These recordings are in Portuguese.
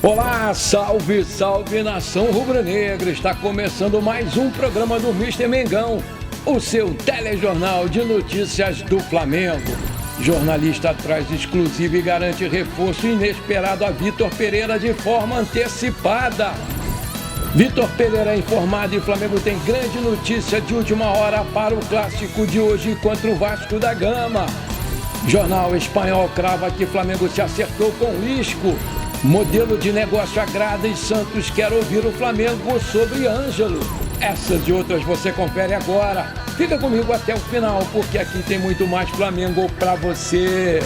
Olá, salve, salve nação rubro-negra, está começando mais um programa do Mister Mengão, o seu telejornal de notícias do Flamengo. Jornalista traz exclusivo e garante reforço inesperado a Vitor Pereira de forma antecipada. Vitor Pereira é informado e o Flamengo tem grande notícia de última hora para o clássico de hoje contra o Vasco da Gama. Jornal espanhol crava que Flamengo se acertou com o Isco. Modelo de negócio agrada e Santos quer ouvir o Flamengo sobre Ângelo. Essas e outras você confere agora. Fica comigo até o final, porque aqui tem muito mais Flamengo para você.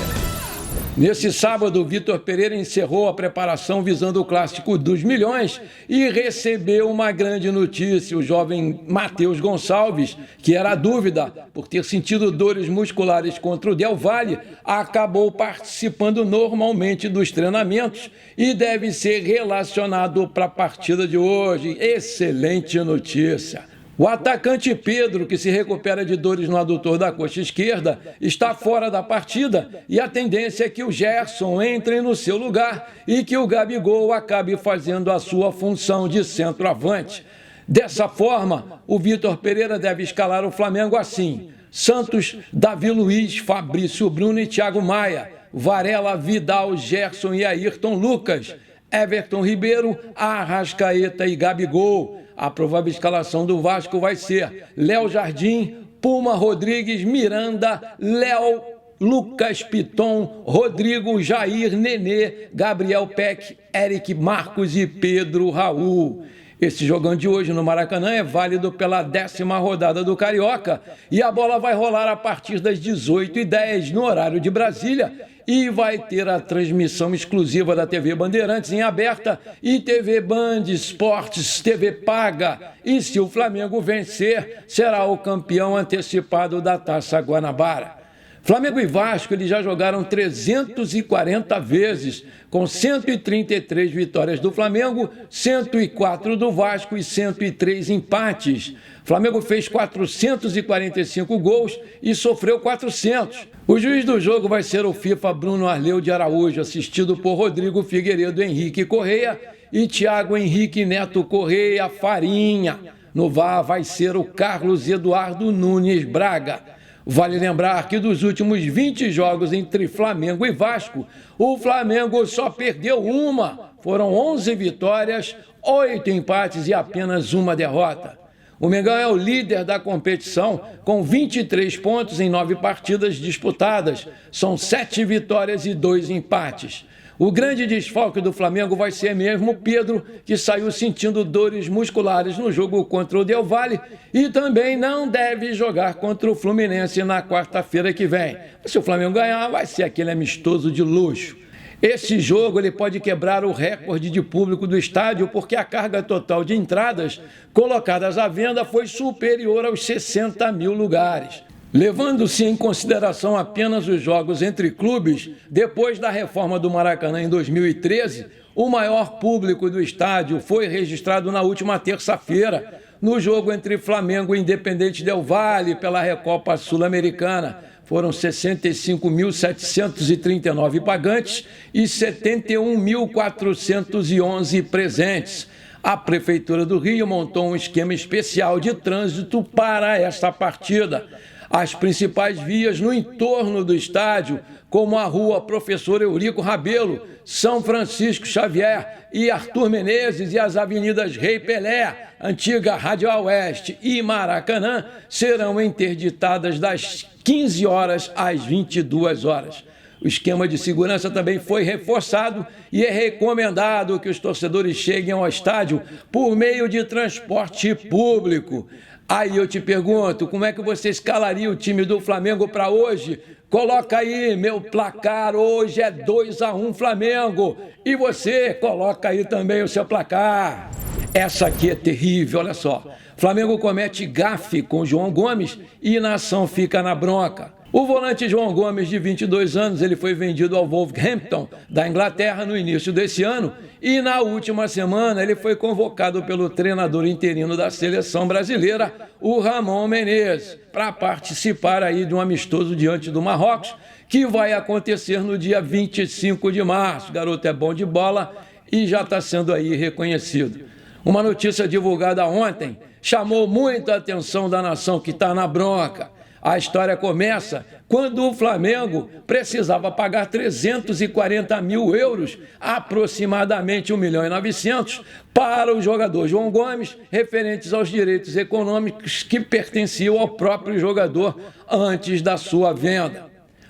Nesse sábado, Vitor Pereira encerrou a preparação visando o Clássico dos Milhões e recebeu uma grande notícia. O jovem Matheus Gonçalves, que era a dúvida por ter sentido dores musculares contra o Del Valle, acabou participando normalmente dos treinamentos e deve ser relacionado para a partida de hoje. Excelente notícia! O atacante Pedro, que se recupera de dores no adutor da coxa esquerda, está fora da partida e a tendência é que o Gerson entre no seu lugar e que o Gabigol acabe fazendo a sua função de centroavante. Dessa forma, o Vitor Pereira deve escalar o Flamengo assim: Santos, Davi Luiz, Fabrício Bruno e Thiago Maia, Varela, Vidal, Gerson e Ayrton Lucas, Everton Ribeiro, Arrascaeta e Gabigol. A provável escalação do Vasco vai ser Léo Jardim, Puma Rodrigues, Miranda, Léo, Lucas Piton, Rodrigo, Jair, Nenê, Gabriel Peck, Eric Marcos e Pedro Raul. Esse jogão de hoje no Maracanã é válido pela 10ª rodada do Carioca e a bola vai rolar a partir das 18h10 no horário de Brasília e vai ter a transmissão exclusiva da TV Bandeirantes em aberta e TV Band Esportes, TV paga. E se o Flamengo vencer, será o campeão antecipado da Taça Guanabara. Flamengo e Vasco eles já jogaram 340 vezes, com 133 vitórias do Flamengo, 104 do Vasco e 103 empates. Flamengo fez 445 gols e sofreu 400. O juiz do jogo vai ser o FIFA Bruno Arleu de Araújo, assistido por Rodrigo Figueiredo Henrique Correia e Thiago Henrique Neto Correia Farinha. No VAR vai ser o Carlos Eduardo Nunes Braga. Vale lembrar que dos últimos 20 jogos entre Flamengo e Vasco, o Flamengo só perdeu uma. Foram 11 vitórias, 8 empates e apenas uma derrota. O Mengão é o líder da competição com 23 pontos em 9 partidas disputadas. São 7 vitórias e 2 empates. O grande desfalque do Flamengo vai ser mesmo o Pedro, que saiu sentindo dores musculares no jogo contra o Del Valle e também não deve jogar contra o Fluminense na quarta-feira que vem. Se o Flamengo ganhar, vai ser aquele amistoso de luxo. Esse jogo ele pode quebrar o recorde de público do estádio porque a carga total de entradas colocadas à venda foi superior aos 60 mil lugares. Levando-se em consideração apenas os jogos entre clubes, depois da reforma do Maracanã em 2013, o maior público do estádio foi registrado na última terça-feira, no jogo entre Flamengo e Independente Del Valle pela Recopa Sul-Americana. Foram 65.739 pagantes e 71.411 presentes. A Prefeitura do Rio montou um esquema especial de trânsito para esta partida. As principais vias no entorno do estádio, como a rua Professor Eurico Rabelo, São Francisco Xavier e Arthur Menezes e as avenidas Rei Pelé, Antiga Radial Oeste e Maracanã, serão interditadas das 15 horas às 22 horas. O esquema de segurança também foi reforçado e é recomendado que os torcedores cheguem ao estádio por meio de transporte público. Aí eu te pergunto, como é que você escalaria o time do Flamengo para hoje? Coloca aí, meu placar hoje é 2-1 Flamengo. E você, coloca aí também o seu placar. Essa aqui é terrível, olha só. Flamengo comete gafe com João Gomes e nação fica na bronca. O volante João Gomes, de 22 anos, ele foi vendido ao Wolverhampton, da Inglaterra, no início desse ano, e na última semana ele foi convocado pelo treinador interino da seleção brasileira, o Ramon Menezes, para participar aí de um amistoso diante do Marrocos, que vai acontecer no dia 25 de março. O garoto é bom de bola, e já está sendo aí reconhecido. Uma notícia divulgada ontem chamou muito a atenção da nação que está na bronca. A história começa quando o Flamengo precisava pagar 340 mil euros, aproximadamente 1.900.000, para o jogador João Gomes, referentes aos direitos econômicos que pertenciam ao próprio jogador antes da sua venda.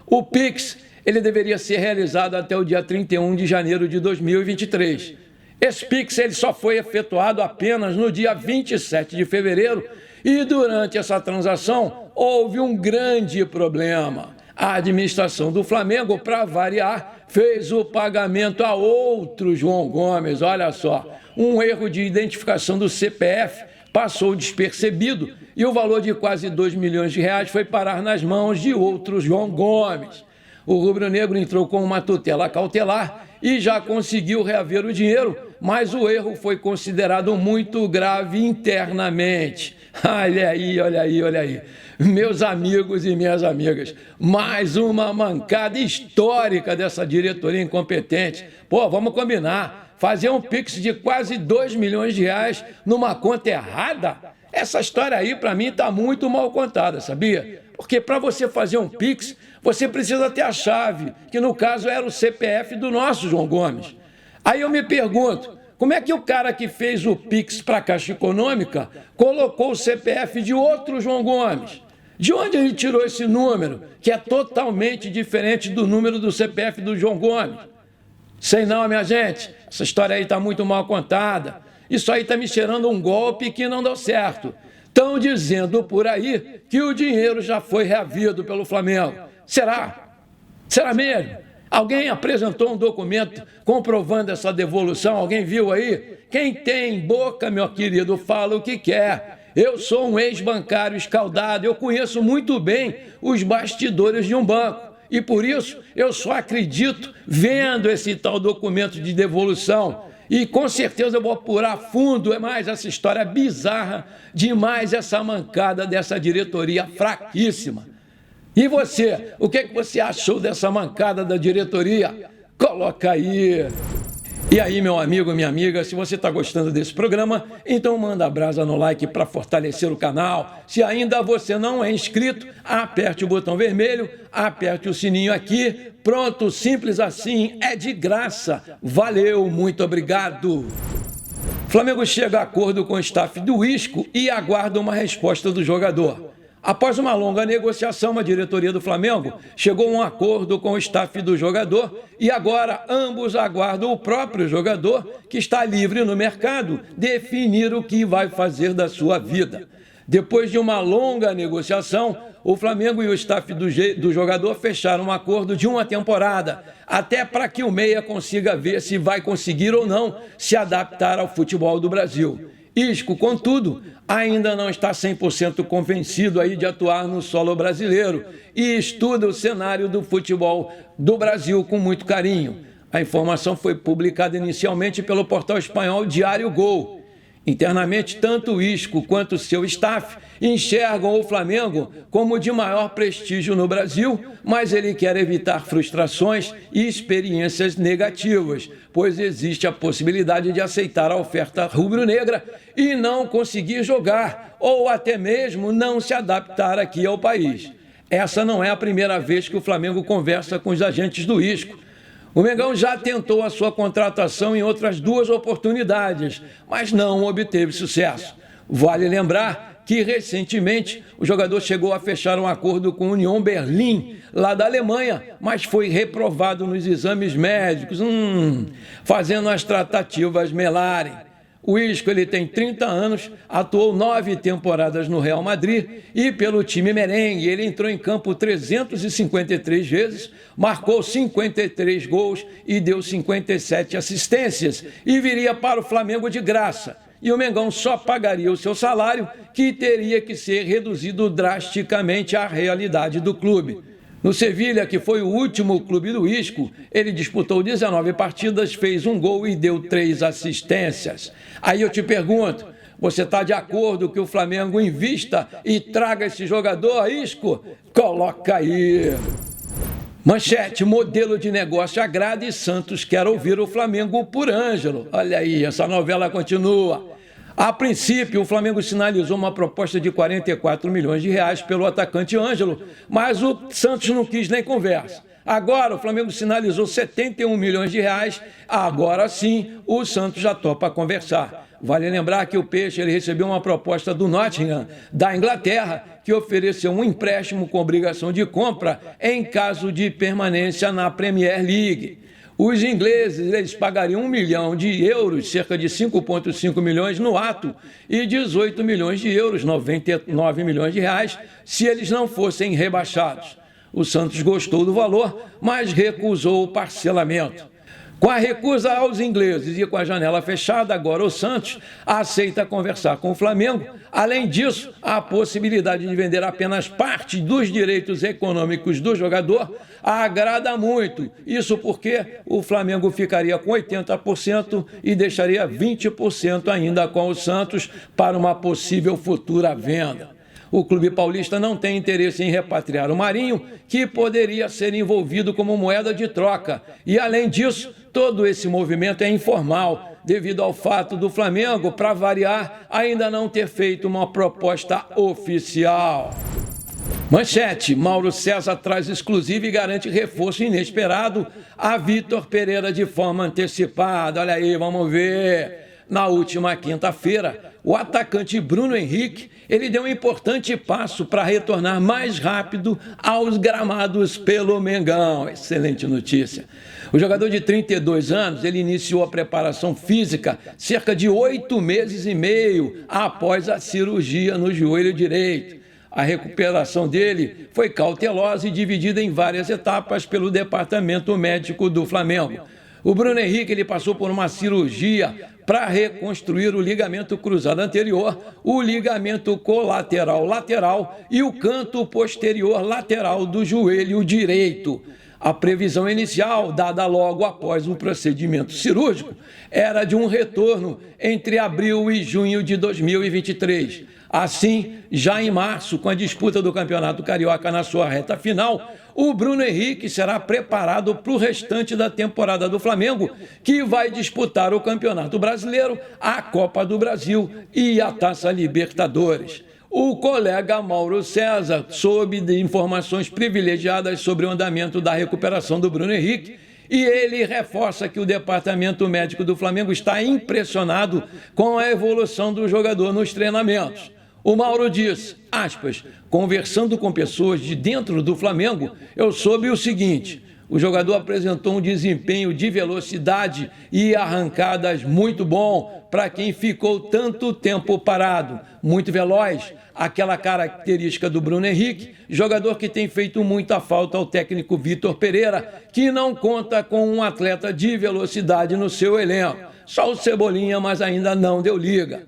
O Pix ele deveria ser realizado até o dia 31 de janeiro de 2023. Esse Pix ele só foi efetuado apenas no dia 27 de fevereiro e durante essa transação houve um grande problema. A administração do Flamengo, para variar, fez o pagamento a outro João Gomes. Olha só, um erro de identificação do CPF passou despercebido e o valor de quase R$2 milhões foi parar nas mãos de outro João Gomes. O rubro-negro entrou com uma tutela cautelar e já conseguiu reaver o dinheiro, mas o erro foi considerado muito grave internamente. Olha aí, olha aí, olha aí. Meus amigos e minhas amigas, mais uma mancada histórica dessa diretoria incompetente. Pô, vamos combinar, fazer um Pix de quase R$2 milhões numa conta errada? Essa história aí, para mim, está muito mal contada, sabia? Porque para você fazer um Pix, você precisa ter a chave, que no caso era o CPF do nosso João Gomes. Aí eu me pergunto, como é que o cara que fez o Pix para a Caixa Econômica colocou o CPF de outro João Gomes? De onde ele tirou esse número, que é totalmente diferente do número do CPF do João Gomes? Sei não, minha gente, essa história aí está muito mal contada. Isso aí está me cheirando um golpe que não deu certo. Estão dizendo por aí que o dinheiro já foi reavido pelo Flamengo. Será? Será mesmo? Alguém apresentou um documento comprovando essa devolução? Alguém viu aí? Quem tem boca, meu querido, fala o que quer. Eu sou um ex-bancário escaldado, eu conheço muito bem os bastidores de um banco. E por isso eu só acredito vendo esse tal documento de devolução. E com certeza eu vou apurar a fundo, é mais essa história bizarra, demais essa mancada dessa diretoria fraquíssima. E você, o que você achou dessa mancada da diretoria? Coloca aí. E aí, meu amigo, minha amiga, se você está gostando desse programa, então manda a brasa no like para fortalecer o canal. Se ainda você não é inscrito, aperte o botão vermelho, aperte o sininho aqui. Pronto, simples assim, é de graça. Valeu, muito obrigado. Flamengo chega a acordo com o staff do Isco e aguarda uma resposta do jogador. Após uma longa negociação, a diretoria do Flamengo chegou a um acordo com o staff do jogador e agora ambos aguardam o próprio jogador, que está livre no mercado, definir o que vai fazer da sua vida. Depois de uma longa negociação, o Flamengo e o staff do jogador fecharam um acordo de uma temporada, até para que o meia consiga ver se vai conseguir ou não se adaptar ao futebol do Brasil. Isco, contudo, ainda não está 100% convencido aí de atuar no solo brasileiro e estuda o cenário do futebol do Brasil com muito carinho. A informação foi publicada inicialmente pelo portal espanhol Diário Gol. Internamente, tanto o Isco quanto o seu staff enxergam o Flamengo como de maior prestígio no Brasil, mas ele quer evitar frustrações e experiências negativas, pois existe a possibilidade de aceitar a oferta rubro-negra e não conseguir jogar, ou até mesmo não se adaptar aqui ao país. Essa não é a primeira vez que o Flamengo conversa com os agentes do Isco. O Mengão já tentou a sua contratação em outras duas oportunidades, mas não obteve sucesso. Vale lembrar que, recentemente, o jogador chegou a fechar um acordo com o Union Berlim, lá da Alemanha, mas foi reprovado nos exames médicos, fazendo as tratativas melarem. O Isco ele tem 30 anos, atuou 9 temporadas no Real Madrid e pelo time merengue ele entrou em campo 353 vezes, marcou 53 gols e deu 57 assistências e viria para o Flamengo de graça. E o Mengão só pagaria o seu salário, que teria que ser reduzido drasticamente à realidade do clube. No Sevilha, que foi o último clube do Isco, ele disputou 19 partidas, fez 1 gol e deu 3 assistências. Aí eu te pergunto, você está de acordo que o Flamengo invista e traga esse jogador a Isco? Coloca aí! Manchete, modelo de negócio agrada e Santos quer ouvir o Flamengo por Ângelo. Olha aí, essa novela continua. A princípio, o Flamengo sinalizou uma proposta de 44 milhões de reais pelo atacante Ângelo, mas o Santos não quis nem conversa. Agora, o Flamengo sinalizou 71 milhões de reais, agora sim, o Santos já topa conversar. Vale lembrar que o Peixe ele recebeu uma proposta do Nottingham, da Inglaterra, que ofereceu um empréstimo com obrigação de compra em caso de permanência na Premier League. Os ingleses eles pagariam 1 milhão de euros, cerca de 5,5 milhões no ato, e 18 milhões de euros, 99 milhões de reais, se eles não fossem rebaixados. O Santos gostou do valor, mas recusou o parcelamento. Com a recusa aos ingleses e com a janela fechada, agora o Santos aceita conversar com o Flamengo. Além disso, a possibilidade de vender apenas parte dos direitos econômicos do jogador agrada muito. Isso porque o Flamengo ficaria com 80% e deixaria 20% ainda com o Santos para uma possível futura venda. O clube paulista não tem interesse em repatriar o Marinho, que poderia ser envolvido como moeda de troca. E, além disso, todo esse movimento é informal, devido ao fato do Flamengo, para variar, ainda não ter feito uma proposta oficial. Manchete, Mauro César traz exclusivo e garante reforço inesperado a Vitor Pereira de forma antecipada. Olha aí, vamos ver. Na última quinta-feira, o atacante Bruno Henrique ele deu um importante passo para retornar mais rápido aos gramados pelo Mengão. Excelente notícia. O jogador de 32 anos ele iniciou a preparação física cerca de 8 meses e meio após a cirurgia no joelho direito. A recuperação dele foi cautelosa e dividida em várias etapas pelo departamento médico do Flamengo. O Bruno Henrique ele passou por uma cirurgia para reconstruir o ligamento cruzado anterior, o ligamento colateral lateral e o canto posterior lateral do joelho direito. A previsão inicial, dada logo após o procedimento cirúrgico, era de um retorno entre abril e junho de 2023. Assim, já em março, com a disputa do Campeonato Carioca na sua reta final, o Bruno Henrique será preparado para o restante da temporada do Flamengo, que vai disputar o Campeonato Brasileiro, a Copa do Brasil e a Taça Libertadores. O colega Mauro César soube de informações privilegiadas sobre o andamento da recuperação do Bruno Henrique e ele reforça que o departamento médico do Flamengo está impressionado com a evolução do jogador nos treinamentos. O Mauro diz, aspas, conversando com pessoas de dentro do Flamengo, eu soube o seguinte: o jogador apresentou um desempenho de velocidade e arrancadas muito bom para quem ficou tanto tempo parado, muito veloz, aquela característica do Bruno Henrique, jogador que tem feito muita falta ao técnico Vitor Pereira, que não conta com um atleta de velocidade no seu elenco. Só o Cebolinha, mas ainda não deu liga.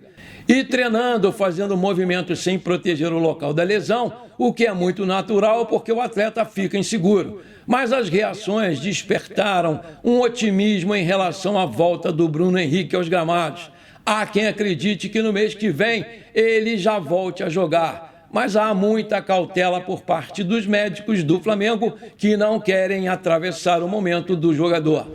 E treinando, fazendo movimentos sem proteger o local da lesão, o que é muito natural porque o atleta fica inseguro. Mas as reações despertaram um otimismo em relação à volta do Bruno Henrique aos gramados. Há quem acredite que no mês que vem ele já volte a jogar. Mas há muita cautela por parte dos médicos do Flamengo que não querem atravessar o momento do jogador.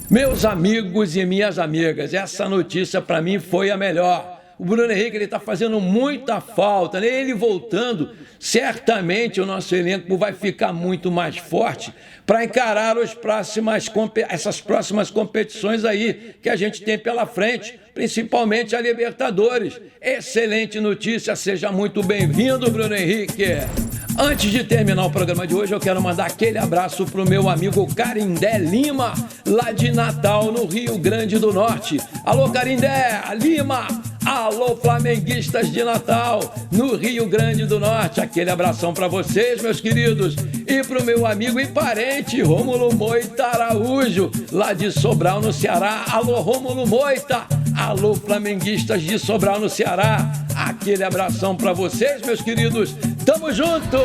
Meus amigos e minhas amigas, essa notícia para mim foi a melhor. O Bruno Henrique está fazendo muita falta, né? Ele voltando, certamente o nosso elenco vai ficar muito mais forte para encarar essas próximas competições aí que a gente tem pela frente, principalmente a Libertadores. Excelente notícia, seja muito bem-vindo, Bruno Henrique. Antes de terminar o programa de hoje, eu quero mandar aquele abraço para o meu amigo Carindé Lima, lá de Natal, no Rio Grande do Norte. Alô, Carindé, Lima! Alô, flamenguistas de Natal, no Rio Grande do Norte. Aquele abração para vocês, meus queridos. E para o meu amigo e parente, Rômulo Moita Araújo, lá de Sobral, no Ceará. Alô, Rômulo Moita. Alô, flamenguistas de Sobral, no Ceará. Aquele abração para vocês, meus queridos. Tamo junto!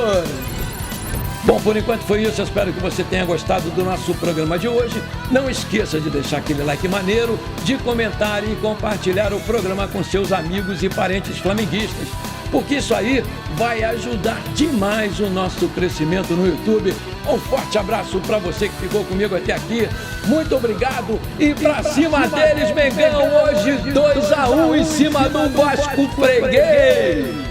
Bom, por enquanto foi isso. Eu espero que você tenha gostado do nosso programa de hoje. Não esqueça de deixar aquele like maneiro, de comentar e compartilhar o programa com seus amigos e parentes flamenguistas. porque isso aí vai ajudar demais o nosso crescimento no YouTube. Um forte abraço para você que ficou comigo até aqui. Muito obrigado e para cima deles, Mengão, hoje 2-1 em cima do Vasco Freguês.